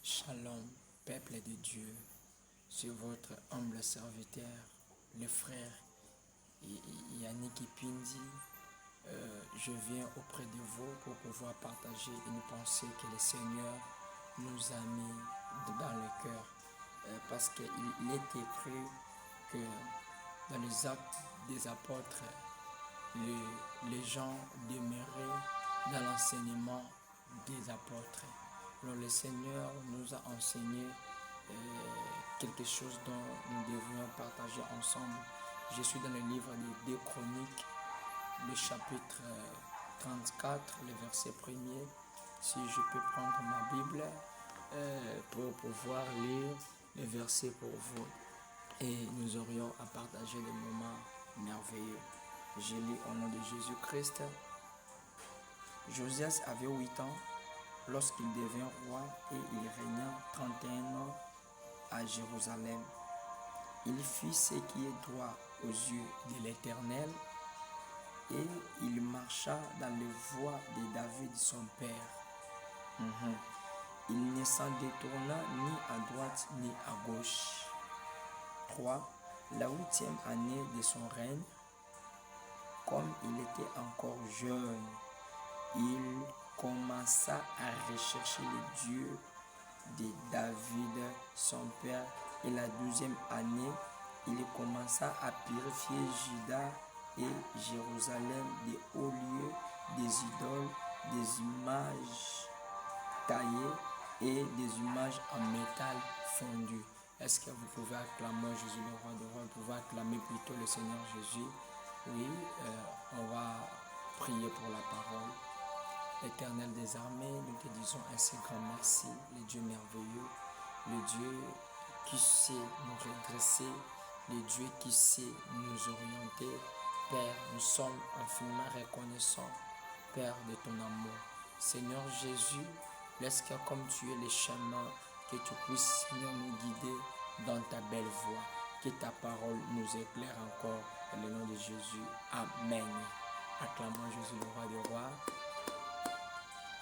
Shalom, peuple de Dieu, c'est votre humble serviteur, le frère Yannick Ipindi. Je viens auprès de vous pour pouvoir partager une pensée que le Seigneur nous a mis dans le cœur. Parce qu'il est écrit que dans les actes des apôtres, les gens demeuraient dans l'enseignement des apôtres. Alors le Seigneur nous a enseigné quelque chose dont nous devrions partager ensemble. Je suis dans le livre des 2 Chroniques, le chapitre 34, le verset 1er. Si je peux prendre ma Bible pour pouvoir lire le verset pour vous. Et nous aurions à partager des moments merveilleux. Je lis au nom de Jésus-Christ. Josias avait 8 ans lorsqu'il devint roi et il régna 31 ans à Jérusalem. Il fit ce qui est droit aux yeux de l'Éternel et il marcha dans les voies de David son père. Il ne s'en détourna ni à droite ni à gauche. 3. La 8e année de son règne, comme il était encore jeune, il commença à rechercher le Dieu de David, son père. Et la 12e année, il commença à purifier Juda et Jérusalem des hauts lieux, des idoles, des images taillées et des images en métal fondu. Est-ce que vous pouvez acclamer Jésus le roi de rois? Vous pouvez acclamer plutôt le Seigneur Jésus? Oui, on va prier pour la parole. Éternel des armées, nous te disons un si grand merci, le Dieu merveilleux, le Dieu qui sait nous redresser, le Dieu qui sait nous orienter. Père, nous sommes infiniment reconnaissants, Père, de ton amour. Seigneur Jésus, laisse que comme tu es le chemin, que tu puisses, Seigneur, nous guider dans ta belle voie, que ta parole nous éclaire encore, dans le nom de Jésus. Amen. Acclamons Jésus le roi des rois.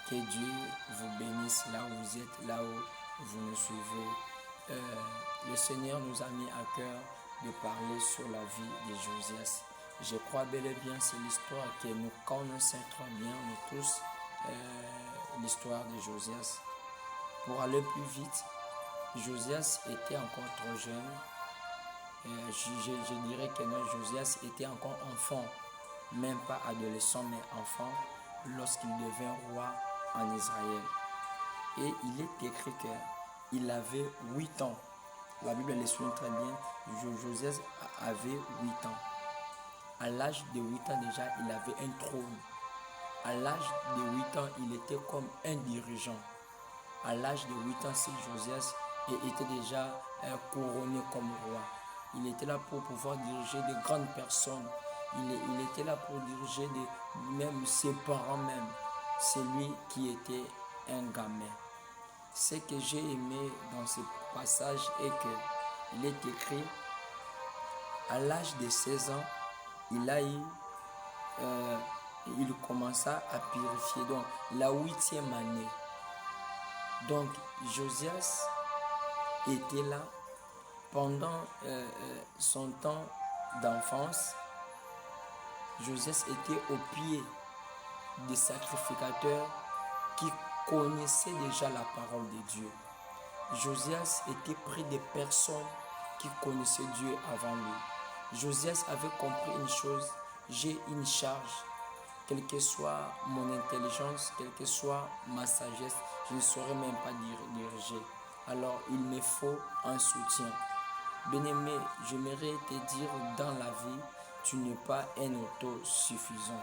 Que Dieu vous bénisse là où vous êtes, là où vous nous suivez. Le Seigneur nous a mis à cœur de parler sur la vie de Josias. Je crois bel et bien c'est l'histoire que nous connaissons très bien, nous tous, l'histoire de Josias. Pour aller plus vite, Josias était encore trop jeune. Je dirais que non, Josias était encore enfant, même pas adolescent, mais enfant, lorsqu'il devint roi en Israël. Et il est écrit qu'il avait 8 ans. La Bible le souligne très bien. Josias avait 8 ans. À l'âge de 8 ans déjà, il avait un trône. À l'âge de 8 ans, il était comme un dirigeant. À l'âge de 8 ans, Josias était déjà couronné comme roi. Il était là pour pouvoir diriger de grandes personnes. Il était là pour diriger même ses parents même. C'est lui qui était un gamin. Ce que j'ai aimé dans ce passage est qu'il est écrit à l'âge de 16 ans, il commença à purifier. Donc la 8e année. Donc Josias était là pendant son temps d'enfance. Josias était au pied des sacrificateurs qui connaissaient déjà la parole de Dieu. Josias était près des personnes qui connaissaient Dieu avant lui. Josias avait compris une chose: j'ai une charge. Quelle que soit mon intelligence, quelle que soit ma sagesse, je ne saurais même pas diriger. Alors il me faut un soutien. Bien-aimé, j'aimerais te dire, dans la vie, tu n'es pas un autosuffisant.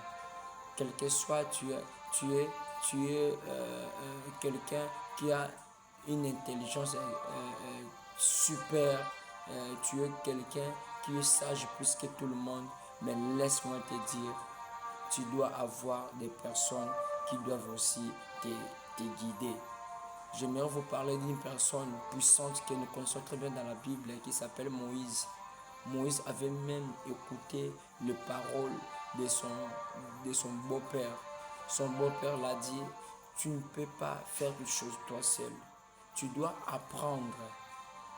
Quel que soit, tu es quelqu'un qui a une intelligence super. Tu es quelqu'un qui est sage plus que tout le monde. Mais laisse-moi te dire, tu dois avoir des personnes qui doivent aussi te guider. J'aimerais vous parler d'une personne puissante que nous connaissons très bien dans la Bible qui s'appelle Moïse. Moïse avait même écouté les paroles de son beau-père. Son beau-père l'a dit: tu ne peux pas faire une chose toi seul. tu dois apprendre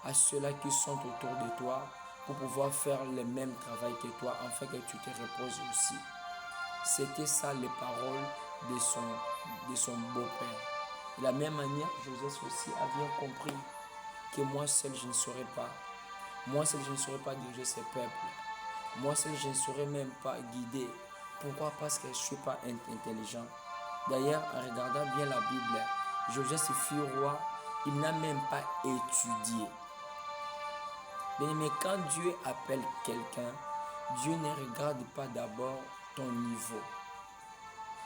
à ceux-là qui sont autour de toi pour pouvoir faire le même travail que toi afin que tu te reposes aussi. C'était ça les paroles de son beau-père. De la même manière, Joseph aussi a bien compris que moi seul je ne saurais pas. Moi seul je ne saurais pas diriger ce peuple. Moi seul je ne saurais même pas guider. Pourquoi? Parce que je ne suis pas intelligent. D'ailleurs, en regardant bien la Bible, Joseph fut roi, il n'a même pas étudié. Mais quand Dieu appelle quelqu'un, Dieu ne regarde pas d'abord ton niveau.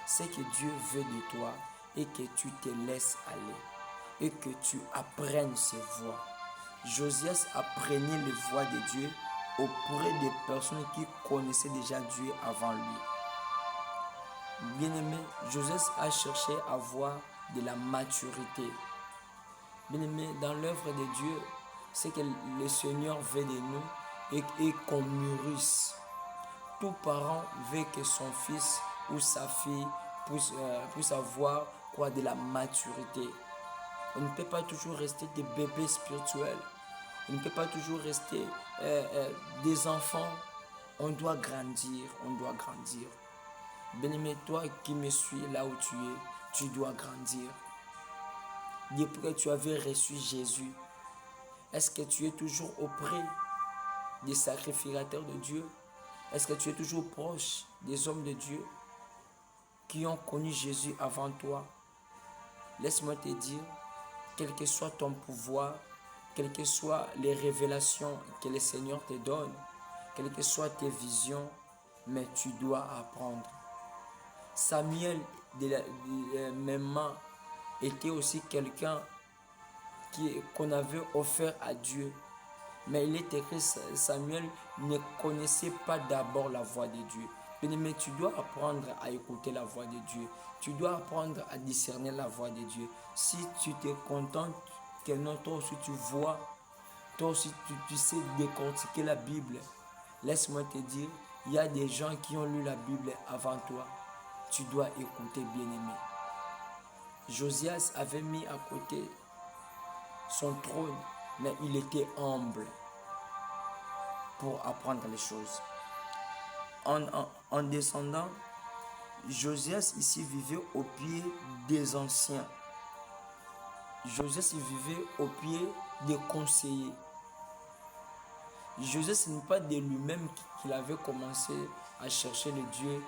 Ce que Dieu veut de toi et que tu te laisses aller et que tu apprennes ses voies. Josias apprenait les voies de Dieu auprès des personnes qui connaissaient déjà Dieu avant lui. Bien-aimé, Joseph a cherché à avoir de la maturité. Bien-aimé, dans l'œuvre de Dieu, c'est que le Seigneur veut de nous et qu'on mûrisse. Tout parent veut que son fils ou sa fille puisse avoir quoi, de la maturité. On ne peut pas toujours rester des bébés spirituels. On ne peut pas toujours rester des enfants. On doit grandir, on doit grandir. Bien-aimé, toi qui me suis là où tu dois grandir. Depuis que tu avais reçu Jésus, est-ce que tu es toujours auprès des sacrificateurs de Dieu? Est-ce que tu es toujours proche des hommes de Dieu qui ont connu Jésus avant toi? Laisse-moi te dire, quel que soit ton pouvoir, quelles que soient les révélations que le Seigneur te donne, quelles que soient tes visions, mais tu dois apprendre. Samuel, même, était aussi quelqu'un qu'on avait offert à Dieu. Mais il est écrit, Samuel ne connaissait pas d'abord la voix de Dieu. Mais tu dois apprendre à écouter la voix de Dieu. Tu dois apprendre à discerner la voix de Dieu. Si tu te contentes que non, toi aussi tu vois, toi aussi tu sais décortiquer la Bible. Laisse-moi te dire, il y a des gens qui ont lu la Bible avant toi. Tu dois écouter, bien-aimé. Josias avait mis à côté son trône, mais il était humble pour apprendre les choses. En descendant, Josias ici vivait au pied des anciens. Josias vivait au pied des conseillers. Josias, ce n'est pas de lui-même qu'il avait commencé à chercher le Dieu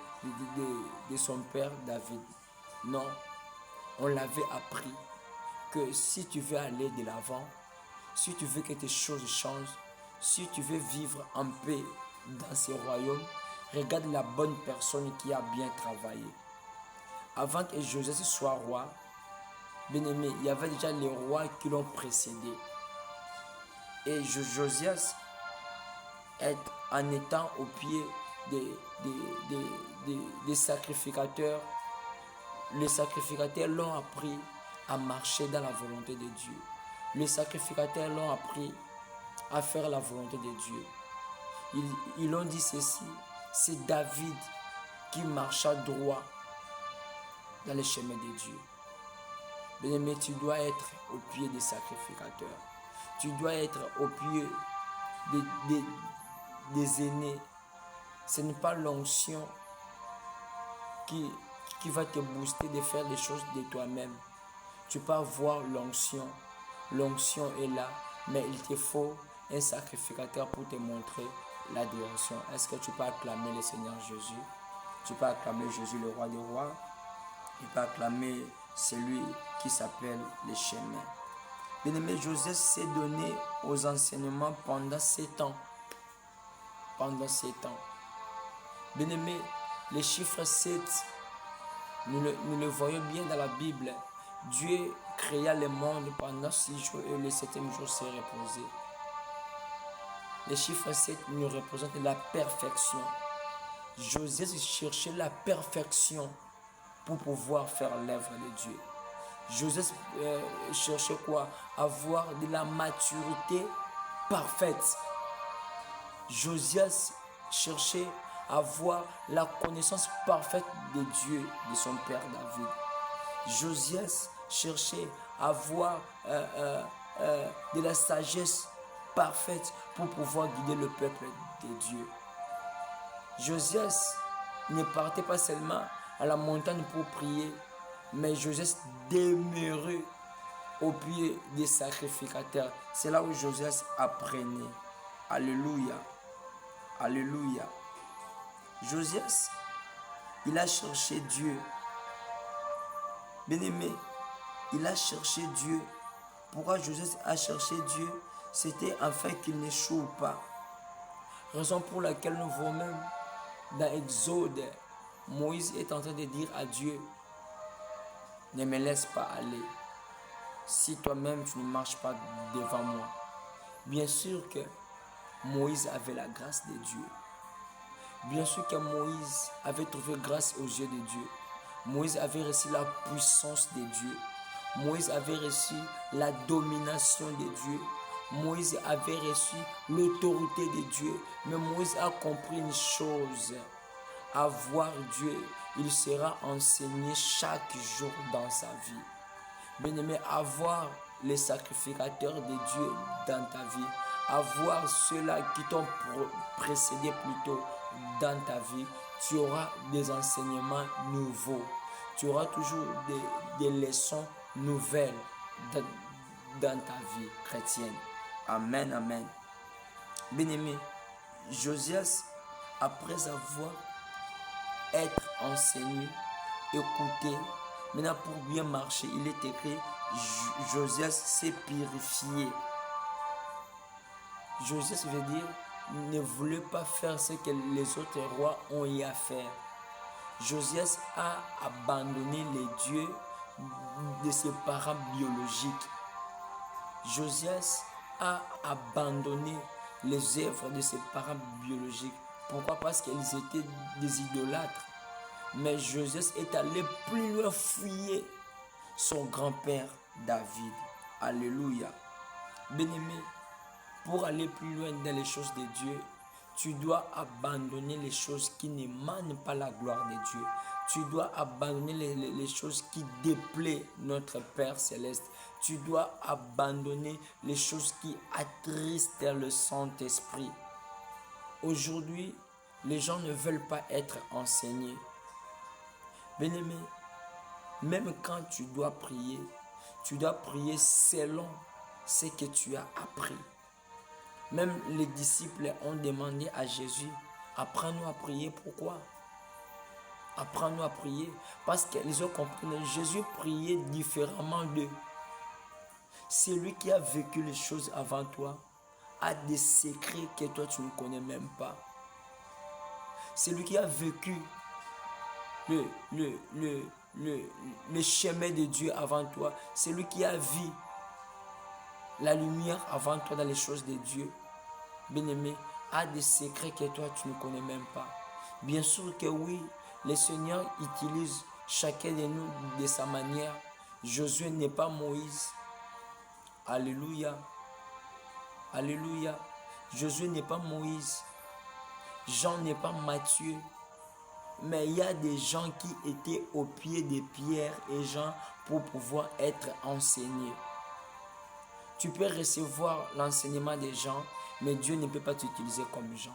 de son père David. Non, on l'avait appris que si tu veux aller de l'avant, si tu veux que tes choses changent, si tu veux vivre en paix dans ce royaume, regarde la bonne personne qui a bien travaillé. Avant que Joseph soit roi, bien-aimé, il y avait déjà les rois qui l'ont précédé. Et Josias, en étant au pied des sacrificateurs, les sacrificateurs l'ont appris à marcher dans la volonté de Dieu. Les sacrificateurs l'ont appris à faire la volonté de Dieu. Ils ont dit ceci, c'est David qui marcha droit dans les chemins de Dieu. Bien-aimé, tu dois être au pied des sacrificateurs. Tu dois être au pied des aînés. Ce n'est pas l'onction qui va te booster de faire les choses de toi-même. Tu peux avoir l'onction. L'onction est là, mais il te faut un sacrificateur pour te montrer la direction. Est-ce que tu peux acclamer le Seigneur Jésus? Tu peux acclamer Jésus, le roi des rois. Tu peux acclamer celui qui s'appelle le chemin. Bien-aimé, Joseph s'est donné aux enseignements pendant 7 ans. Pendant 7 ans. Bien-aimé, les chiffres 7, nous le voyons bien dans la Bible. Dieu créa le monde pendant 6 jours et le 7e jour s'est reposé. Le chiffre 7 nous représente la perfection. Joseph cherchait la perfection pour pouvoir faire l'œuvre de Dieu. Joseph cherchait quoi? Avoir de la maturité parfaite. Josias cherchait à avoir la connaissance parfaite de Dieu, de son père David. Josias cherchait avoir de la sagesse parfaite pour pouvoir guider le peuple de Dieu. Josias ne partait pas seulement à la montagne pour prier, mais Josias demeurait au pied des sacrificateurs. C'est là où Josias apprenait. Alléluia. Alléluia. Josias, il a cherché Dieu. Bien-aimé, il a cherché Dieu. Pourquoi Josias a cherché Dieu? C'était afin qu'il n'échoue pas. Raison pour laquelle nous voyons même dans Exode, Moïse est en train de dire à Dieu, ne me laisse pas aller si toi-même tu ne marches pas devant moi. Bien sûr que Moïse avait la grâce de Dieu. Bien sûr que Moïse avait trouvé grâce aux yeux de Dieu. Moïse avait reçu la puissance de Dieu. Moïse avait reçu la domination de Dieu. Moïse avait reçu l'autorité de Dieu. Mais Moïse a compris une chose. À voir Dieu, il sera enseigné chaque jour dans sa vie. Bien-aimé, avoir les sacrificateurs de Dieu dans ta vie, avoir ceux-là qui t'ont précédé plutôt dans ta vie, tu auras des enseignements nouveaux. Tu auras toujours des leçons nouvelles dans ta vie chrétienne. Amen, amen. Bien-aimé, Josias, après avoir être enseigné, écouté, maintenant pour bien marcher, il est écrit, Josias s'est purifié. Josias veut dire, ne voulait pas faire ce que les autres rois ont eu à faire. Josias a abandonné les dieux de ses parents biologiques. Josias a abandonné les œuvres de ses parents biologiques. Pourquoi? Parce qu'ils étaient des idolâtres. Mais Josias est allé plus loin fouiller son grand-père David. Alléluia. Bien-aimé, pour aller plus loin dans les choses de Dieu, tu dois abandonner les choses qui n'émanent pas la gloire de Dieu. Tu dois abandonner les choses qui déplaisent notre Père Céleste. Tu dois abandonner les choses qui attristent le Saint-Esprit. Aujourd'hui, les gens ne veulent pas être enseignés. Bien-aimé, même quand tu dois prier selon ce que tu as appris. Même les disciples ont demandé à Jésus, apprends-nous à prier. Pourquoi? Apprends-nous à prier. Parce qu'ils ont compris que Jésus priait différemment d'eux. C'est lui qui a vécu les choses avant toi, a des secrets que toi tu ne connais même pas. C'est lui qui a vécu le chemin de Dieu avant toi. C'est lui qui a vu la lumière avant toi dans les choses de Dieu. Bien-aimé, a des secrets que toi tu ne connais même pas. Bien sûr que oui, le Seigneur utilise chacun de nous de sa manière. Josué n'est pas Moïse. Alléluia. Alléluia. Josué n'est pas Moïse. Jean n'est pas Matthieu. Mais il y a des gens qui étaient au pied de Pierre et Jean pour pouvoir être enseignés. Tu peux recevoir l'enseignement des gens, mais Dieu ne peut pas t'utiliser comme Jean.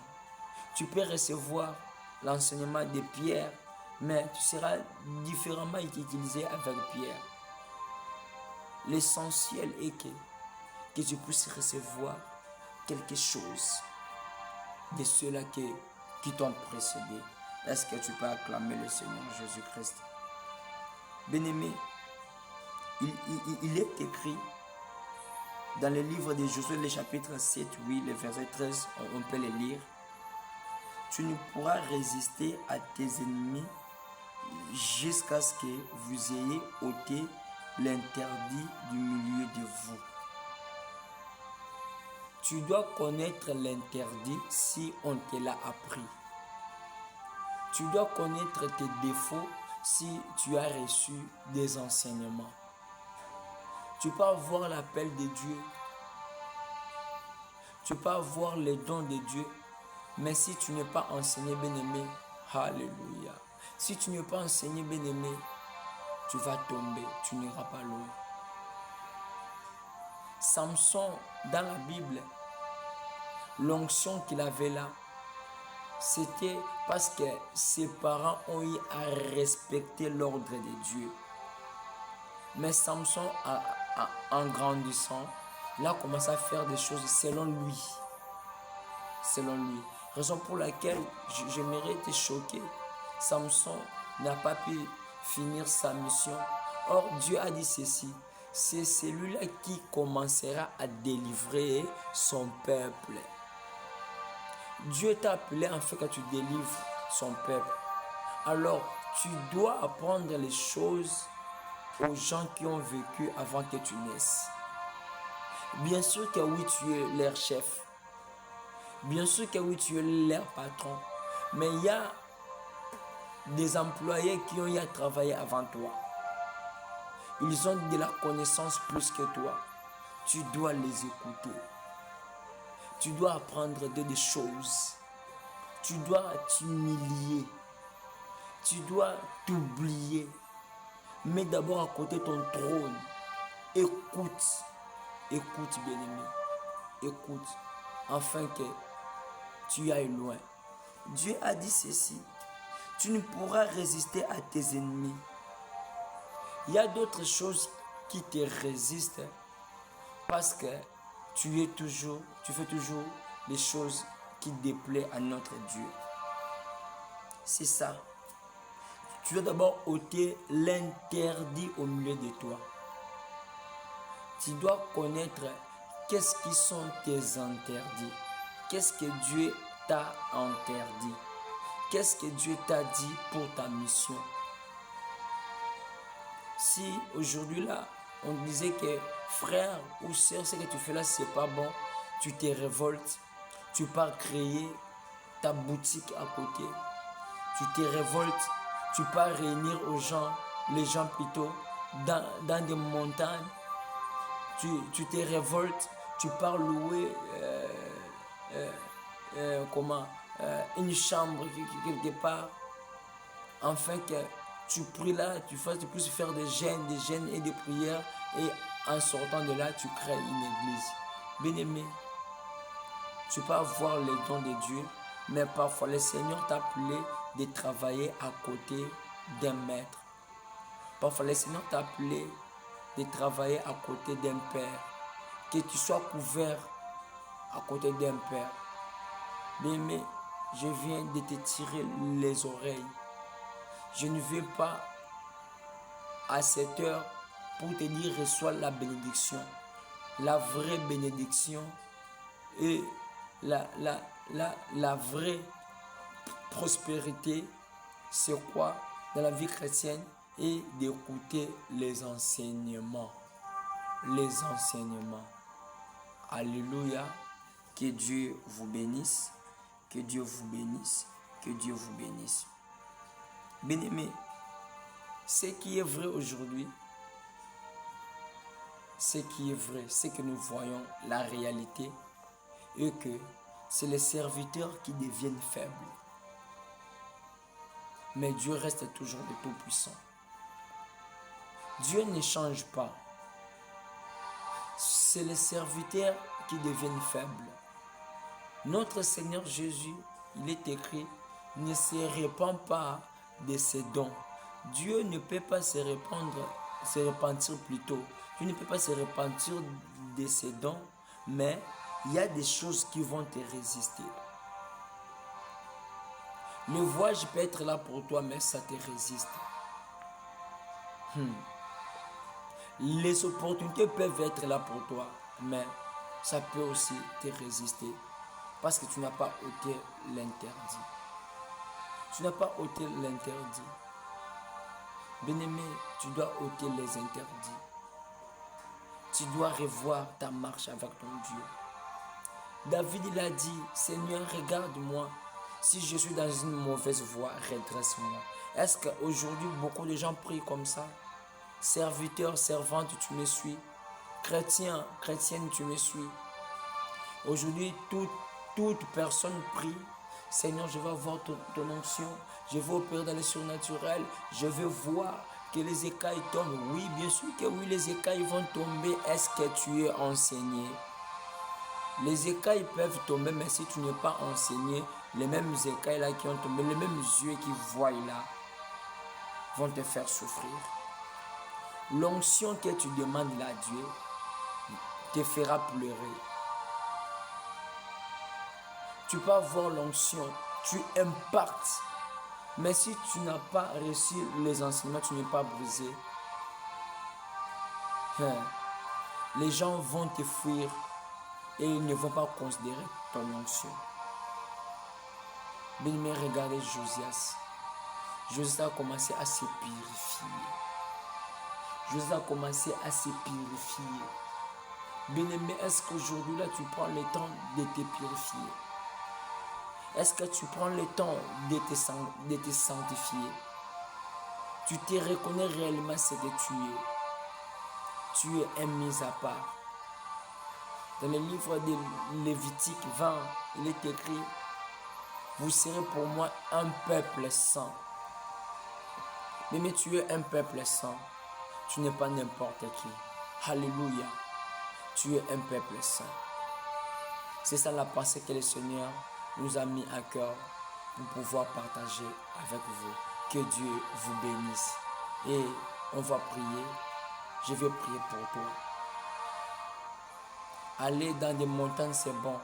Tu peux recevoir l'enseignement de Pierre, mais tu seras différemment utilisé avec Pierre. L'essentiel est que tu puisses recevoir quelque chose de ceux-là qui t'ont précédé. Est-ce que tu peux acclamer le Seigneur Jésus-Christ? Bien-aimé, il est écrit dans le livre de Josué, le chapitre 7, oui, le verset 13, on peut le lire. Tu ne pourras résister à tes ennemis jusqu'à ce que vous ayez ôté l'interdit du milieu de vous. Tu dois connaître l'interdit si on te l'a appris. Tu dois connaître tes défauts si tu as reçu des enseignements. Tu peux avoir l'appel de Dieu. Tu peux avoir les dons de Dieu. Mais si tu n'es pas enseigné, bien-aimé, alléluia. Si tu n'es pas enseigné, bien-aimé, tu vas tomber, tu n'iras pas loin. Samson, dans la Bible, l'onction qu'il avait là, c'était parce que ses parents ont eu à respecter l'ordre de Dieu. Mais Samson, en grandissant, il a commencé à faire des choses selon lui. Selon lui. Raison pour laquelle j'aimerais te choquer. Samson n'a pas pu finir sa mission. Or, Dieu a dit ceci. C'est celui-là qui commencera à délivrer son peuple. Dieu t'a appelé en fait que tu délivres son peuple. Alors, tu dois apprendre les choses aux gens qui ont vécu avant que tu naisses. Bien sûr que oui, tu es leur chef. Bien sûr que oui, tu es leur patron. Mais il y a des employés qui ont eu à travailler avant toi. Ils ont de la connaissance plus que toi. Tu dois les écouter. Tu dois apprendre des choses. Tu dois t'humilier. Tu dois t'oublier. Mets d'abord à côté ton trône. Écoute. Écoute, bien-aimé. Écoute. Afin que tu ailles loin. Dieu a dit ceci. Tu ne pourras résister à tes ennemis. Il y a d'autres choses qui te résistent parce que tu fais toujours les choses qui déplaisent à notre Dieu. C'est ça. Tu dois d'abord ôter l'interdit au milieu de toi. Tu dois connaître qu'est-ce qui sont tes interdits. Qu'est-ce que Dieu t'a interdit. Qu'est-ce que Dieu t'a dit pour ta mission. Si aujourd'hui là, on disait que frère ou sœur, ce que tu fais là, c'est pas bon, tu te révoltes, tu pars créer ta boutique à côté, tu te révoltes, tu pars réunir les gens plutôt, dans des montagnes, tu te révoltes, tu pars louer une chambre quelque part, afin que tu pries là, tu puisses faire des jeûnes et des prières, et en sortant de là, tu crées une église. Bien-aimé, tu peux avoir les dons de Dieu, mais parfois le Seigneur t'a appelé de travailler à côté d'un maître. Parfois le Seigneur t'a appelé de travailler à côté d'un père. Que tu sois couvert à côté d'un père. Bien-aimé, je viens de te tirer les oreilles. Je ne vais pas à cette heure pour te dire reçois la bénédiction. La vraie bénédiction et la vraie prospérité, c'est quoi dans la vie chrétienne? Et d'écouter les enseignements. Les enseignements. Alléluia. Que Dieu vous bénisse. Que Dieu vous bénisse. Que Dieu vous bénisse. Bien-aimés, ce qui est vrai aujourd'hui, ce qui est vrai, c'est que nous voyons la réalité et que c'est les serviteurs qui deviennent faibles. Mais Dieu reste toujours le Tout-Puissant. Dieu ne change pas. C'est les serviteurs qui deviennent faibles. Notre Seigneur Jésus, il est écrit, ne se répand pas de ses dons. Dieu ne peut pas se repentir plutôt. Dieu ne peut pas se repentir de ses dons, mais il y a des choses qui vont te résister. Le voyage peut être là pour toi, mais ça te résiste. Les opportunités peuvent être là pour toi, mais ça peut aussi te résister. Parce que tu n'as pas ôté l'interdit. Tu n'as pas ôté l'interdit. Bien-aimé, tu dois ôter les interdits. Tu dois revoir ta marche avec ton Dieu. David, il a dit, Seigneur, regarde-moi. Si je suis dans une mauvaise voie, redresse-moi. Est-ce qu'aujourd'hui, beaucoup de gens prient comme ça? Serviteur, servante, tu me suis. Chrétien, chrétienne, tu me suis. Aujourd'hui, toute personne prie. Seigneur, je veux voir ton onction. Je veux opérer dans le surnaturel. Je veux voir que les écailles tombent. Oui, bien sûr que oui, les écailles vont tomber. Est-ce que tu es enseigné? Les écailles peuvent tomber, mais si tu n'es pas enseigné, les mêmes écailles là qui ont tombé, les mêmes yeux qui voient là, vont te faire souffrir. L'onction que tu demandes à Dieu te fera pleurer. Tu peux avoir l'onction, tu impactes. Mais si tu n'as pas reçu les enseignements, tu n'es pas brisé. Les gens vont te fuir et ils ne vont pas considérer ton onction. Bien-aimé, regardez Josias. Josias a commencé à se purifier. Josias a commencé à se purifier. Bien-aimé, est-ce qu'aujourd'hui là tu prends le temps de te purifier? Est-ce que tu prends le temps de te sanctifier? Tu te reconnais réellement ce que tu es. Tu es un mis à part. Dans le livre de Lévitique 20, il est écrit: vous serez pour moi un peuple saint. Mais tu es un peuple saint. Tu n'es pas n'importe qui. Alléluia. Tu es un peuple saint. C'est ça la pensée que le Seigneur nous a mis à cœur pour pouvoir partager avec vous. Que Dieu vous bénisse. Et on va prier. Je vais prier pour toi. Aller dans des montagnes, c'est bon.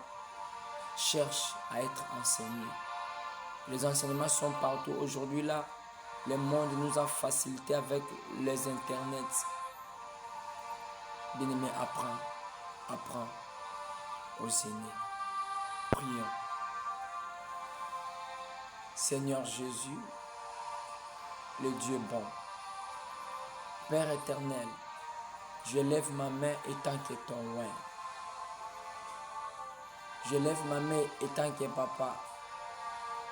Cherche à être enseigné. Les enseignements sont partout. Aujourd'hui, là, le monde nous a facilité avec les internets. Bien-aimé, apprends aux aînés. Prions. Seigneur Jésus, le Dieu bon, Père éternel, je lève ma main étant que ton loin. Je lève ma main étant que papa,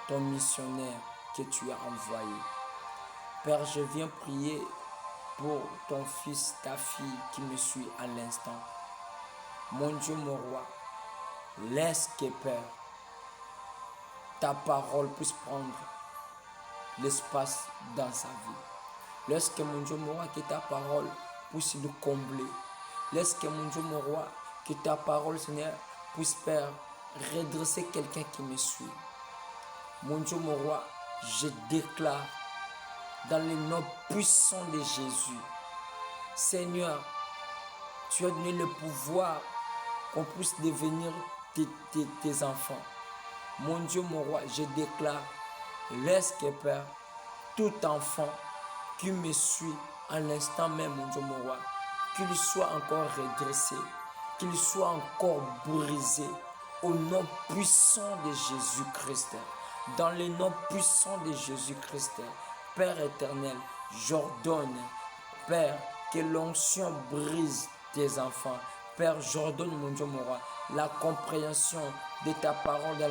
ton missionnaire que tu as envoyé. Père, je viens prier pour ton fils, ta fille qui me suit à l'instant. Mon Dieu, mon roi, laisse que Père, ta parole puisse prendre l'espace dans sa vie. Laisse que mon Dieu, mon roi, que ta parole puisse le combler. Laisse que mon Dieu, mon roi, que ta parole, Seigneur, puisse, Père, redresser quelqu'un qui me suit. Mon Dieu, mon roi, je déclare dans le nom puissant de Jésus, Seigneur, tu as donné le pouvoir qu'on puisse devenir tes enfants. Mon Dieu, mon roi, je déclare, laisse que Père, tout enfant qui me suit à l'instant même, mon Dieu, mon roi, qu'il soit encore redressé, qu'il soit encore brisé, au nom puissant de Jésus-Christ. Dans le nom puissant de Jésus-Christ, Père éternel, j'ordonne, Père, que l'onction brise tes enfants. Père, j'ordonne, mon Dieu, mon roi, la compréhension de ta parole dans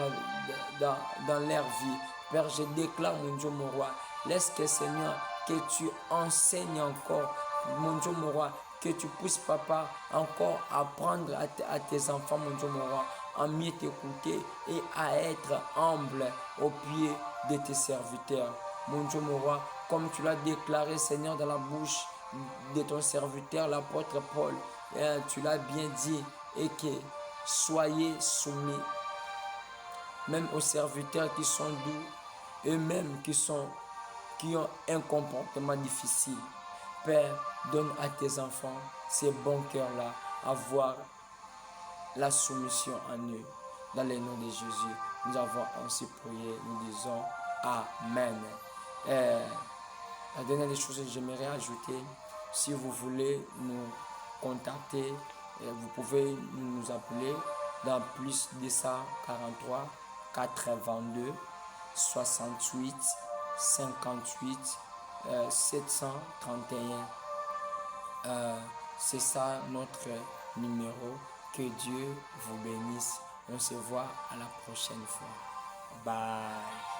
leur vie. Père, je déclare, mon Dieu, mon roi, laisse que, Seigneur, que tu enseignes encore, mon Dieu, mon roi, que tu puisses, papa, encore apprendre à tes enfants, mon Dieu, mon roi, à mieux t'écouter et à être humble au pied de tes serviteurs. Mon Dieu, mon roi, comme tu l'as déclaré, Seigneur, dans la bouche de ton serviteur, l'apôtre Paul, tu l'as bien dit, et que soyez soumis, même aux serviteurs qui sont doux, eux-mêmes qui ont un comportement difficile. Père, donne à tes enfants ces bons cœurs-là, à voir la soumission en eux. Dans le nom de Jésus, nous avons ainsi prié, nous disons Amen. La dernière des choses que j'aimerais ajouter, si vous voulez nous contacter, vous pouvez nous appeler dans plus 243 82 68 58 731. C'est ça notre numéro. Que Dieu vous bénisse. On se voit à la prochaine fois. Bye.